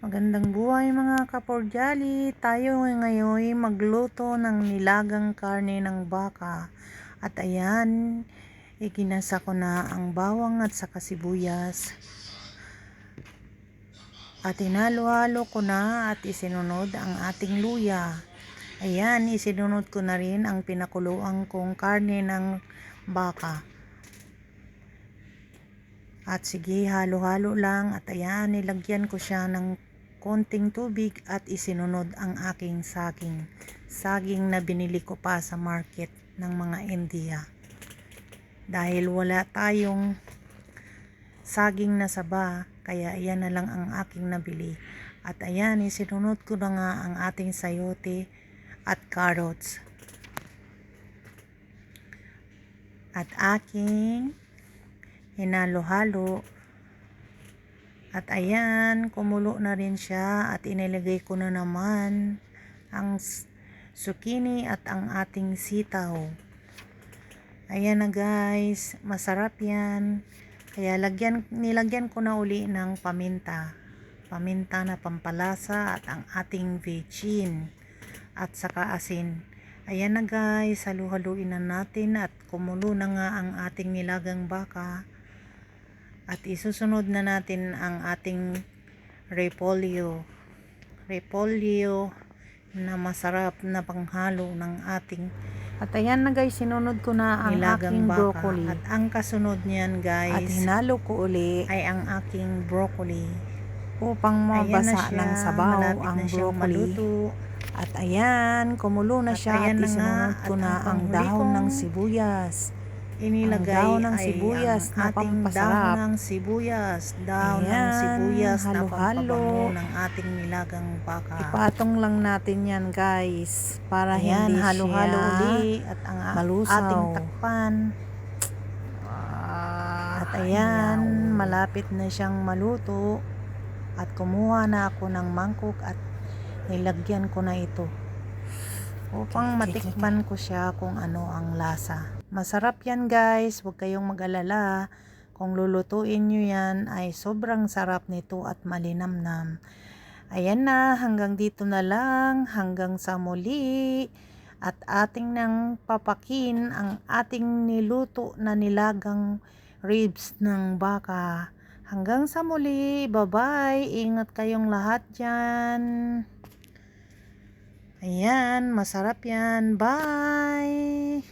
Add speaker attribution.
Speaker 1: Magandang buhay mga kapordyali. Tayo ngayon magluto ng nilagang karne ng baka. At ayan, iginasa ko na ang bawang at saka sibuyas. At hinalo-halo ko na at isinunod ang ating luya. Ayan, isinunod ko na rin ang pinakuluan kong karne ng baka. At sige, halo-halo lang at ayan, nilagyan ko siya ng konting tubig at isinunod ang aking saging. Saging na binili ko pa sa market ng mga India. Dahil wala tayong saging na saba, kaya ayan na lang ang aking nabili. At ayan, isinunod ko na nga ang ating sayote at carrots. At aking hinalo-halo. At ayan, kumulo na rin siya at inilagay ko na naman ang zucchini at ang ating sitaw. Ayan na guys, masarap yan. Kaya nilagyan ko na uli ng paminta. Paminta na pampalasa at ang ating bechin at saka asin. Ayan na guys, halu-haluin na natin at kumulo na nga ang ating nilagang baka. At isusunod na natin ang ating repolyo na masarap na panghalo ng ating. At ayan na guys, sinunod ko na ang aking broccoli. At ang kasunod niyan guys, at hinalo ko uli ay ang aking broccoli upang mabasa ng sabaw ang broccoli. Maluto. At ayan, kumulo na siya at isinunod ko na ang dahon ng sibuyas. Inilagay ang dahon ng sibuyas na pampasarap. Dahon ng sibuyas na pampabango ng ating nilagang baka. Ipatong lang natin yan guys para ayan, hindi halo-halo uli at ang malusaw. Ating takpan. At ayan, malapit na siyang maluto. At kumuha na ako ng mangkok at nilagyan ko na ito upang matikman ko siya kung ano ang lasa. Masarap yan guys, huwag kayong mag-alala. Kung lulutuin nyo yan ay sobrang sarap nito at malinamnam. Ayan na, hanggang dito na lang, hanggang sa muli. At ating nang papakin ang ating niluto na nilagang ribs ng baka. Hanggang sa muli, bye-bye, ingat kayong lahat dyan. Ayan, masarap yan, bye!